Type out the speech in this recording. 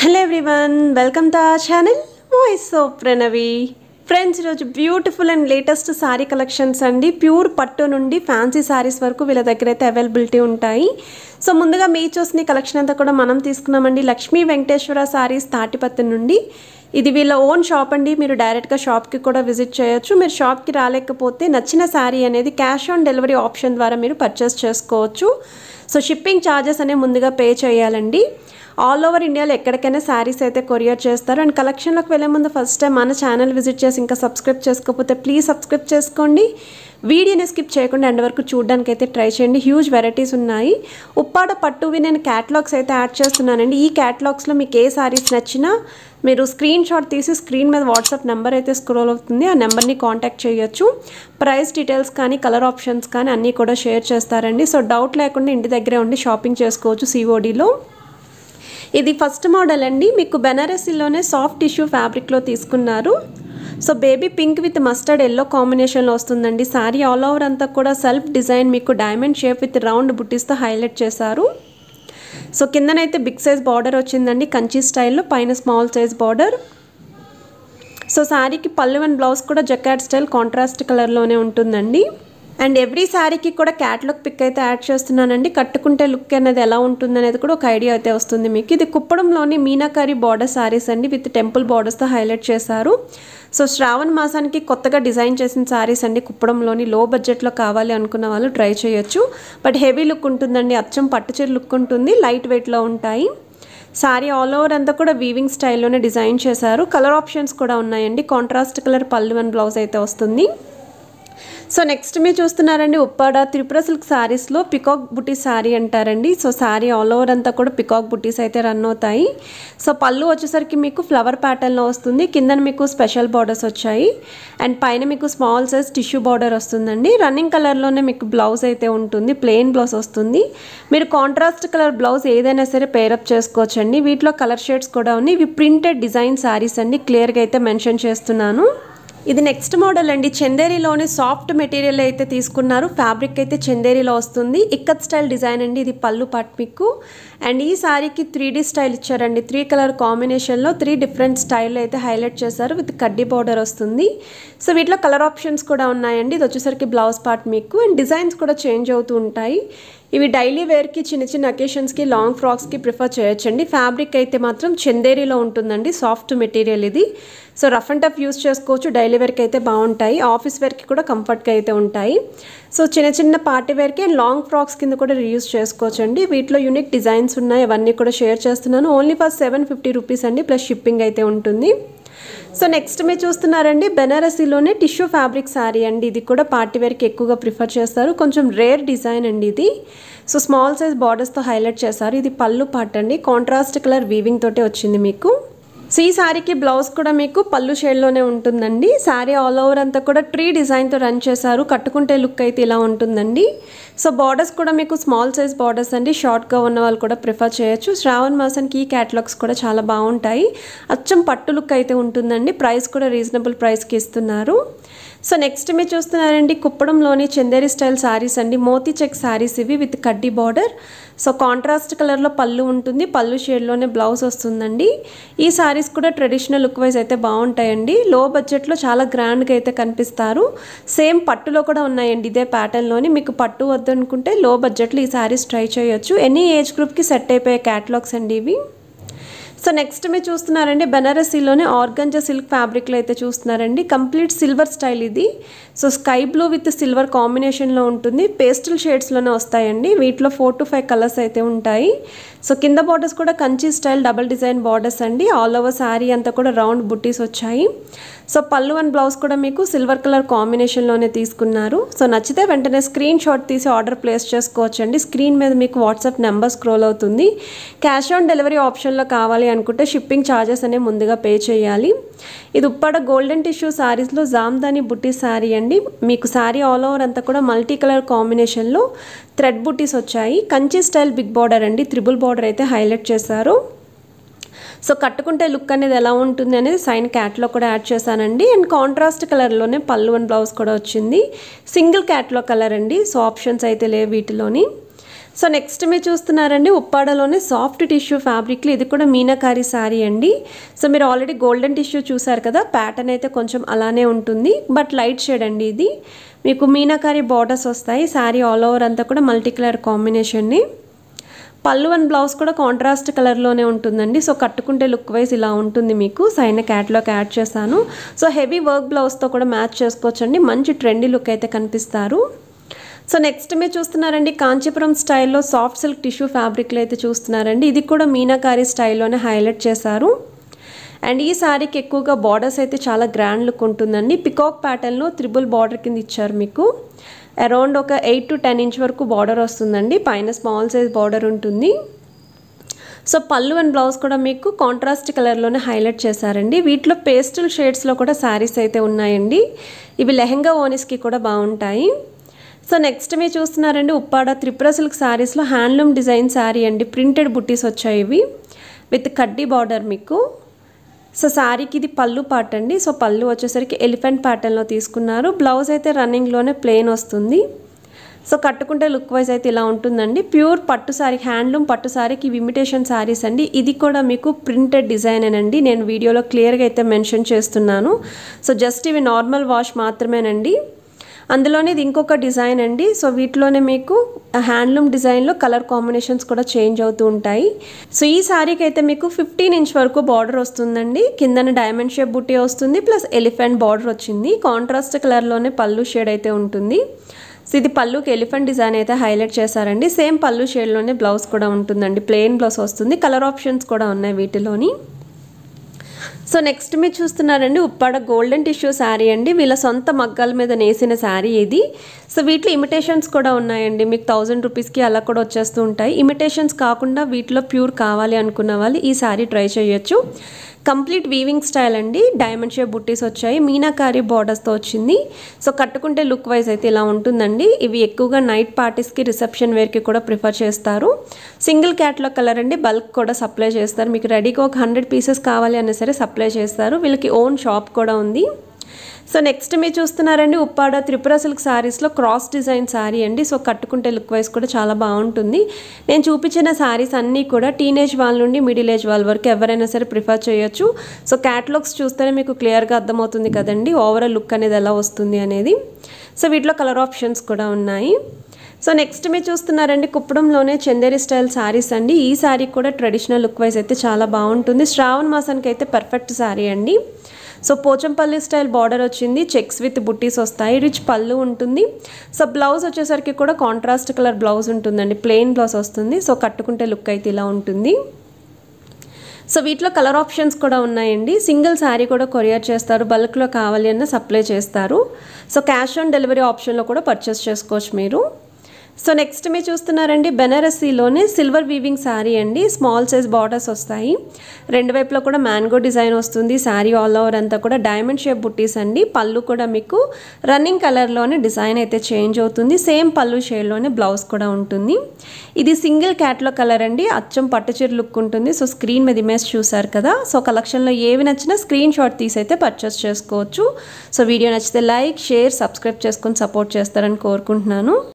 Hello everyone, welcome to our channel voice of Pranavi. Friends, ఈరోజు beautiful and latest sari collections అండి. Pure పట్టు నుండి fancy saris వరకు వీళ్ళ దగ్గర అయితే అవైలబిలిటీ ఉంటాయి. సో ముందుగా మీ చూసిన కలెక్షన్ అంతా కూడా మనం తీసుకున్నామండి. లక్ష్మీ వెంకటేశ్వర శారీస్ తాటిపత్తి నుండి. ఇది వీళ్ళ ఓన్ షాప్ అండి. మీరు డైరెక్ట్గా షాప్కి కూడా విజిట్ చేయొచ్చు. మీరు షాప్కి రాలేకపోతే నచ్చిన శారీ అనేది క్యాష్ ఆన్ డెలివరీ ఆప్షన్ ద్వారా మీరు పర్చేస్ చేసుకోవచ్చు. సో షిప్పింగ్ ఛార్జెస్ అనేవి ముందుగా పే చేయాలండి. ఆల్ ఓవర్ ఇండియాలో ఎక్కడికైనా శారీస్ అయితే కొరియర్ చేస్తారు. అండ్ కలెక్షన్లోకి వెళ్ళే ముందు ఫస్ట్ టైం మన ఛానల్ విజిట్ చేసి ఇంకా సబ్స్క్రైబ్ చేసుకోకపోతే ప్లీజ్ సబ్స్క్రైబ్ చేసుకోండి. వీడియోని స్కిప్ చేయకుండా ఎండ్ వరకు చూడడానికి అయితే ట్రై చేయండి. హ్యూజ్ వెరైటీస్ ఉన్నాయి. ఉప్పాడ పట్టువి నేను క్యాటలాగ్స్ అయితే యాడ్ చేస్తున్నానండి. ఈ క్యాటలాగ్స్లో మీకు ఏ శారీస్ నచ్చినా మీరు స్క్రీన్ షాట్ తీసి స్క్రీన్ మీద వాట్సాప్ నెంబర్ అయితే స్క్రోల్ అవుతుంది. ఆ నెంబర్ని కాంటాక్ట్ చేయొచ్చు. ప్రైస్ డీటెయిల్స్ కానీ కలర్ ఆప్షన్స్ కానీ అన్నీ కూడా షేర్ చేస్తారండి. సో డౌట్ లేకుండా ఇంటి దగ్గరే ఉండి షాపింగ్ చేసుకోవచ్చు సిఓడిలో. ఇది ఫస్ట్ మోడల్ అండి. మీకు బెనారసీలోనే సాఫ్ట్ టిష్యూ ఫ్యాబ్రిక్లో తీసుకున్నారు. So baby pink with mustard yellow కాంబినేషన్లో వస్తుందండి. శారీ ఆల్ ఓవర్ అంతా కూడా సెల్ఫ్ డిజైన్ మీకు డైమండ్ షేప్ విత్ రౌండ్ బుట్టీస్తో హైలైట్ చేశారు. సో కిందనైతే బిగ్ సైజ్ బార్డర్ వచ్చిందండి కంచి స్టైల్లో, పైన స్మాల్ సైజ్ బార్డర్. సో శారీకి పళ్ళు అండ్ బ్లౌజ్ కూడా జకార్డ్ స్టైల్ కాంట్రాస్ట్ కలర్లోనే ఉంటుందండి. అండ్ ఎవ్రీ శారీకి కూడా క్యాటలాగ్ పిక్ అయితే యాడ్ చేస్తున్నానండి. కట్టుకుంటే లుక్ అనేది ఎలా ఉంటుంది అనేది కూడా ఒక ఐడియా అయితే వస్తుంది మీకు. ఇది కుప్పడంలోని మీనాకారి బార్డర్ శారీస్ అండి విత్ టెంపుల్ బార్డర్స్తో హైలైట్ చేశారు. సో శ్రావణ మాసానికి కొత్తగా డిజైన్ చేసిన శారీస్ అండి. కుప్పడంలోని లో బడ్జెట్లో కావాలి అనుకున్న వాళ్ళు ట్రై చేయొచ్చు. బట్ హెవీ లుక్ ఉంటుందండి. అచ్చం పట్టుచీర లుక్ ఉంటుంది. లైట్ వెయిట్లో ఉంటాయి. శారీ ఆల్ ఓవర్ అంతా కూడా వీవింగ్ స్టైల్లోనే డిజైన్ చేశారు. కలర్ ఆప్షన్స్ కూడా ఉన్నాయండి. కాంట్రాస్ట్ కలర్ పళ్ళు అండ్ బ్లౌజ్ అయితే వస్తుంది. సో నెక్స్ట్ మీరు చూస్తున్నారండి ఉప్పాడ త్రిపుర సిల్క్ శారీస్లో పికాక్ బుటీ శారీ అంటారండి. సో శారీ ఆల్ ఓవర్ అంతా కూడా పికాక్ బుటీస్ అయితే రన్ అవుతాయి. సో పళ్ళు వచ్చేసరికి మీకు ఫ్లవర్ ప్యాటర్న్లో వస్తుంది. కింద మీకు స్పెషల్ బార్డర్స్ వచ్చాయి. అండ్ పైన మీకు స్మాల్ సైజ్ టిష్యూ బార్డర్ వస్తుందండి. రన్నింగ్ కలర్లోనే మీకు బ్లౌజ్ అయితే ఉంటుంది. ప్లెయిన్ బ్లౌజ్ వస్తుంది. మీరు కాంట్రాస్ట్ కలర్ బ్లౌజ్ ఏదైనా సరే పేరప్ చేసుకోవచ్చండి. వీటిలో కలర్ షేడ్స్ కూడా ఉన్నాయి. ఇవి ప్రింటెడ్ డిజైన్ శారీస్ అండి. క్లియర్గా అయితే మెన్షన్ చేస్తున్నాను. ఇది నెక్స్ట్ మోడల్ అండి. చందేరిలోనే సాఫ్ట్ మెటీరియల్ అయితే తీసుకున్నారు. ఫ్యాబ్రిక్ అయితే చందేరిలో వస్తుంది. ఇక్కత్ స్టైల్ డిజైన్ అండి. ఇది పళ్ళు పార్ట్ మీకు. అండ్ ఈ శారీకి 3D స్టైల్ ఇచ్చారండి. 3 కలర్ కాంబినేషన్లో 3 డిఫరెంట్ స్టైల్లో అయితే హైలైట్ చేశారు. విత్ కడ్డీ బార్డర్ వస్తుంది. సో వీటిలో కలర్ ఆప్షన్స్ కూడా ఉన్నాయండి. ఇది వచ్చేసరికి బ్లౌజ్ పార్ట్ మీకు. అండ్ డిజైన్స్ కూడా చేంజ్ అవుతూ ఉంటాయి. ఇవి డైలీ వేర్కి, చిన్న చిన్న అకేషన్స్కి, లాంగ్ ఫ్రాక్స్కి ప్రిఫర్ చేయొచ్చండి. ఫ్యాబ్రిక్ అయితే మాత్రం చందేరిలో ఉంటుందండి. సాఫ్ట్ మెటీరియల్ ఇది. So rough and tough use చేసుకోవచ్చు. డైలీ వేర్కి అయితే బాగుంటాయి. ఆఫీస్ వేర్కి కూడా కంఫర్ట్గా అయితే ఉంటాయి. సో చిన్న చిన్న పార్టీ వేర్కి అండ్ లాంగ్ ఫ్రాక్స్ కింద కూడా రీయూస్ చేసుకోవచ్చు అండి. వీటిలో యూనిక్ డిజైన్స్ ఉన్నాయి. అవన్నీ కూడా షేర్ చేస్తున్నాను. ఓన్లీ ఫర్ 750 రూపీస్ అండి. ప్లస్ షిప్పింగ్ అయితే ఉంటుంది. సో నెక్స్ట్ మీరు చూస్తున్నారండి బెనారసీలోనే టిష్యూ ఫ్యాబ్రిక్ శారీ అండి. ఇది కూడా పార్టీ వేర్కి ఎక్కువగా ప్రిఫర్ చేస్తారు. కొంచెం రేర్ డిజైన్ అండి ఇది. సో స్మాల్ సైజ్ బార్డర్స్తో హైలైట్ చేశారు. ఇది పళ్ళు పార్ట్ అండి. కాంట్రాస్ట్ కలర్ వీవింగ్ తోటే వచ్చింది మీకు. సో ఈ శారీకి బ్లౌజ్ కూడా మీకు పళ్ళు షేడ్లోనే ఉంటుందండి. శారీ ఆల్ ఓవర్ అంతా కూడా ట్రీ డిజైన్తో రన్ చేశారు. కట్టుకుంటే లుక్ అయితే ఇలా ఉంటుందండి. సో బార్డర్స్ కూడా మీకు స్మాల్ సైజ్ బార్డర్స్ అండి. షార్ట్గా ఉన్న వాళ్ళు కూడా ప్రిఫర్ చేయొచ్చు. శ్రావణ మాసానికి ఈ క్యాటలాగ్స్ కూడా చాలా బాగుంటాయి. అచ్చం పట్టు లుక్ అయితే ఉంటుందండి. ప్రైస్ కూడా రీజనబుల్ ప్రైస్కి ఇస్తున్నారు. సో నెక్స్ట్ మీరు చూస్తున్నారండి కుప్పడంలోని చందేరి స్టైల్ శారీస్ అండి. మోతీ చెక్ శారీస్ ఇవి విత్ కడ్డీ బార్డర్. సో కాంట్రాస్ట్ కలర్లో పళ్ళు ఉంటుంది. పళ్ళు షేడ్లోనే బ్లౌజ్ వస్తుందండి. ఈ శారీస్ కూడా ట్రెడిషనల్ లుక్ వైజ్ అయితే బాగుంటాయండి. లో బడ్జెట్లో చాలా గ్రాండ్గా అయితే కనిపిస్తారు. సేమ్ పట్టులో కూడా ఉన్నాయండి. ఇదే ప్యాటర్న్లోని. మీకు పట్టు వద్దనుకుంటే లో బడ్జెట్లో ఈ శారీస్ ట్రై చేయొచ్చు. ఎనీ ఏజ్ గ్రూప్కి సెట్ అయిపోయే క్యాటలాగ్స్ అండి ఇవి. సో నెక్స్ట్ మీరు చూస్తున్నారండి బెనారసీలోనే ఆర్గంజా సిల్క్ ఫ్యాబ్రిక్లో అయితే చూస్తున్నారండి. కంప్లీట్ సిల్వర్ స్టైల్ ఇది. So sky blue with silver కాంబినేషన్లో ఉంటుంది. పేస్టల్ షేడ్స్లోనే వస్తాయండి. వీటిలో 4 to 5 కలర్స్ అయితే ఉంటాయి. సో కింద బార్డర్స్ కూడా Kanchi style double design borders అండి. ఆల్ ఓవర్ శారీ అంతా కూడా రౌండ్ బుట్టీస్ వచ్చాయి. సో పళ్ళు అండ్ బ్లౌజ్ కూడా మీకు సిల్వర్ కలర్ కాంబినేషన్లోనే తీసుకున్నారు. సో నచ్చితే వెంటనే స్క్రీన్ షాట్ తీసి ఆర్డర్ ప్లేస్ చేసుకోవచ్చండి. స్క్రీన్ మీద మీకు వాట్సాప్ నెంబర్ స్క్రోల్ అవుతుంది. క్యాష్ ఆన్ డెలివరీ ఆప్షన్లో కావాలి అనుకుంటే షిప్పింగ్ ఛార్జెస్ అనేవి ముందుగా పే చేయాలి. ఇది ఉప్పాడ గోల్డెన్ టిష్యూ శారీస్లో జామ్దాని బుట్టి శారీ అండి. మీకు శారీ ఆల్ ఓవర్ అంతా కూడా మల్టీ కలర్ కాంబినేషన్లో థ్రెడ్ బుట్టీస్ వచ్చాయి. కంచి స్టైల్ బిగ్ బార్డర్ అండి. త్రిబుల్ బార్డర్ అయితే హైలైట్ చేశారు. సో కట్టుకుంటే లుక్ అనేది ఎలా ఉంటుంది అనేది సైన్ క్యాట్లో కూడా యాడ్ చేశానండి. అండ్ కాంట్రాస్ట్ కలర్లోనే పళ్ళు అండ్ బ్లౌజ్ కూడా వచ్చింది. సింగిల్ క్యాట్లో కలర్ అండి. సో ఆప్షన్స్ అయితే లేవు వీటిలోని. సో నెక్స్ట్ మీరు చూస్తున్నారండి ఉప్పాడలోనే సాఫ్ట్ టిష్యూ ఫ్యాబ్రిక్లో ఇది కూడా మీనాకారి శారీ అండి. సో మీరు ఆల్రెడీ గోల్డెన్ టిష్యూ చూసారు కదా, ప్యాటర్న్ అయితే కొంచెం అలానే ఉంటుంది, బట్ లైట్ షేడ్ అండి. ఇది మీకు మీనాకారి బార్డర్స్ వస్తాయి. శారీ ఆల్ ఓవర్ అంతా కూడా మల్టీ కలర్ కాంబినేషన్ని. పళ్ళు అండ్ బ్లౌజ్ కూడా కాంట్రాస్ట్ కలర్లోనే ఉంటుందండి. సో కట్టుకుంటే లుక్ వైజ్ ఇలా ఉంటుంది. మీకు సైన్ క్యాట్లాగ్ యాడ్ చేశాను. సో హెవీ వర్క్ బ్లౌజ్తో కూడా మ్యాచ్ చేసుకోవచ్చండి. మంచి ట్రెండీ లుక్ అయితే కనిపిస్తారు. సో నెక్స్ట్ మీరు చూస్తున్నారండి కాంచీపురం స్టైల్లో సాఫ్ట్ సిల్క్ టిష్యూ ఫ్యాబ్రిక్లో అయితే చూస్తున్నారండి. ఇది కూడా మీనాకారి స్టైల్లోనే హైలైట్ చేశారు. అండ్ ఈ శారీకి ఎక్కువగా బార్డర్స్ అయితే చాలా గ్రాండ్ లుక్ ఉంటుందండి. పికాక్ ప్యాటర్న్లో త్రిబుల్ బార్డర్ కింద ఇచ్చారు. మీకు అరౌండ్ ఒక 8 to 10 ఇంచ్ వరకు బార్డర్ వస్తుందండి. పైన స్మాల్ సైజ్ బార్డర్ ఉంటుంది. సో పళ్ళు అండ్ బ్లౌజ్ కూడా మీకు కాంట్రాస్ట్ కలర్లోనే హైలైట్ చేశారండి. వీటిలో పేస్టల్ షేడ్స్లో కూడా శారీస్ అయితే ఉన్నాయండి. ఇవి లెహెంగా ఓనీస్కి కూడా బాగుంటాయి. సో నెక్స్ట్ మీరు చూస్తున్నారండి ఉప్పాడ త్రిపుర సిల్క్ శారీస్లో హ్యాండ్లూమ్ డిజైన్ శారీ అండి. ప్రింటెడ్ బుట్టీస్ వచ్చాయి ఇవి విత్ కడ్డీ బార్డర్ మీకు. సో శారీకి ఇది పళ్ళు పార్ట్ అండి. సో పళ్ళు వచ్చేసరికి ఎలిఫెంట్ ప్యాటర్న్లో తీసుకున్నారు. బ్లౌజ్ అయితే రన్నింగ్లోనే ప్లెయిన్ వస్తుంది. సో కట్టుకుంటే లుక్ వైజ్ అయితే ఇలా ఉంటుందండి. ప్యూర్ పట్టు శారీ, హ్యాండ్లూమ్ పట్టు శారీకి ఇవి ఇమిటేషన్ శారీస్ అండి. ఇది కూడా మీకు ప్రింటెడ్ డిజైన్ అండి. నేను వీడియోలో క్లియర్గా అయితే మెన్షన్ చేస్తున్నాను. సో జస్ట్ ఇవి నార్మల్ వాష్ మాత్రమేనండి. అందులోనే ఇది ఇంకొక డిజైన్ అండి. సో వీటిలోనే మీకు హ్యాండ్లూమ్ డిజైన్లో కలర్ కాంబినేషన్స్ కూడా చేంజ్ అవుతూ ఉంటాయి. సో ఈ శారీకి అయితే మీకు 15 ఇంచ్ వరకు బార్డర్ వస్తుందండి. కిందన డైమండ్ షేప్ బుట్టి వస్తుంది, ప్లస్ ఎలిఫెంట్ బార్డర్ వచ్చింది. కాంట్రాస్ట్ కలర్లోనే పళ్ళు షేడ్ అయితే ఉంటుంది. సో ఇది పళ్ళుకి ఎలిఫెంట్ డిజైన్ అయితే హైలైట్ చేశారండి. సేమ్ పళ్ళు షేడ్లోనే బ్లౌజ్ కూడా ఉంటుందండి. ప్లెయిన్ బ్లౌజ్ వస్తుంది. కలర్ ఆప్షన్స్ కూడా ఉన్నాయి వీటిలోని. సో నెక్స్ట్ మీరు చూస్తున్నారండి ఉప్పాడ గోల్డెన్ టిష్యూ శారీ అండి. వీళ్ళ సొంత మగ్గాల మీద నేసిన శారీ ఇది. సో వీటిలో ఇమిటేషన్స్ కూడా ఉన్నాయండి. మీకు 1000 రూపీస్కి అలా కూడా వచ్చేస్తూ ఉంటాయి. ఇమిటేషన్స్ కాకుండా వీటిలో ప్యూర్ కావాలి అనుకున్న వాళ్ళు ఈ శారీ ట్రై చేయొచ్చు. కంప్లీట్ వీవింగ్ స్టైల్ అండి. డైమండ్ షేప్ బుట్టీస్ వచ్చాయి. మీనాకారి బార్డర్స్తో వచ్చింది. సో కట్టుకుంటే లుక్ వైజ్ అయితే ఇలా ఉంటుందండి. ఇవి ఎక్కువగా నైట్ పార్టీస్కి, రిసెప్షన్ వేర్కి కూడా ప్రిఫర్ చేస్తారు. సింగిల్ క్యాట్లాగ్ కలర్ అండి. బల్క్ కూడా సప్లై చేస్తారు. మీకు రెడీగా ఒక 100 పీసెస్ కావాలి అన్నా సరే సప్లై చేస్తారు. వీళ్ళకి ఓన్ షాప్ కూడా ఉంది. సో నెక్స్ట్ మీరు చూస్తున్నారండి ఉప్పాడ త్రిపుర సిల్క్ శారీస్లో క్రాస్ డిజైన్ శారీ అండి. సో కట్టుకుంటే లుక్ వైజ్ కూడా చాలా బాగుంటుంది. నేను చూపించిన శారీస్ అన్నీ కూడా టీనేజ్ వాళ్ళ నుండి మిడిల్ ఏజ్ వాళ్ళ వరకు ఎవరైనా సరే ప్రిఫర్ చేయొచ్చు. సో క్యాటలాగ్స్ చూస్తేనే మీకు క్లియర్గా అర్థమవుతుంది కదండి ఓవరాల్ లుక్ అనేది ఎలా వస్తుంది అనేది. సో వీటిలో కలర్ ఆప్షన్స్ కూడా ఉన్నాయి. సో నెక్స్ట్ మీరు చూస్తున్నారండి కుప్పడంలోనే చందేరి స్టైల్ శారీస్ అండి. ఈ శారీ కూడా ట్రెడిషనల్ లుక్ వైజ్ అయితే చాలా బాగుంటుంది. శ్రావణ మాసానికి అయితే పర్ఫెక్ట్ శారీ అండి. సో పోచంపల్లి స్టైల్ బార్డర్ వచ్చింది. చెక్స్ విత్ బుట్టీస్ వస్తాయి. రిచ్ పళ్ళు ఉంటుంది. సో బ్లౌజ్ వచ్చేసరికి కూడా కాంట్రాస్ట్ కలర్ బ్లౌజ్ ఉంటుందండి. ప్లెయిన్ బ్లౌజ్ వస్తుంది. సో కట్టుకుంటే లుక్ అయితే ఇలా ఉంటుంది. సో వీటిలో కలర్ ఆప్షన్స్ కూడా ఉన్నాయండి. సింగిల్ శారీ కూడా కొరియర్ చేస్తారు. బల్క్లో కావాలి అన్న సప్లై చేస్తారు. సో క్యాష్ ఆన్ డెలివరీ ఆప్షన్లో కూడా పర్చేస్ చేసుకోవచ్చు మీరు. సో నెక్స్ట్ మీరు చూస్తున్నారండి బెనారసీలోనే సిల్వర్ వీవింగ్ శారీ అండి. స్మాల్ సైజ్ బార్డర్స్ వస్తాయి. రెండు వైపులో కూడా మ్యాంగో డిజైన్ వస్తుంది. శారీ ఆల్ ఓవర్ అంతా కూడా డైమండ్ షేప్ బుట్టీస్ అండి. పళ్ళు కూడా మీకు రన్నింగ్ కలర్లోనే డిజైన్ అయితే చేంజ్ అవుతుంది. సేమ్ పళ్ళు షేడ్లోనే బ్లౌజ్ కూడా ఉంటుంది. ఇది సింగిల్ క్యాట్లాగ్ కలర్ అండి. అచ్చం పట్టుచీర లుక్ ఉంటుంది. సో స్క్రీన్ మీద ఇమేజ్ చూసారు కదా. సో కలెక్షన్లో ఏవి నచ్చినా స్క్రీన్ షాట్ తీసి అయితే పర్చేస్ చేసుకోవచ్చు. సో వీడియో నచ్చితే లైక్, షేర్, సబ్స్క్రైబ్ చేసుకొని సపోర్ట్ చేస్తారని కోరుకుంటున్నాను.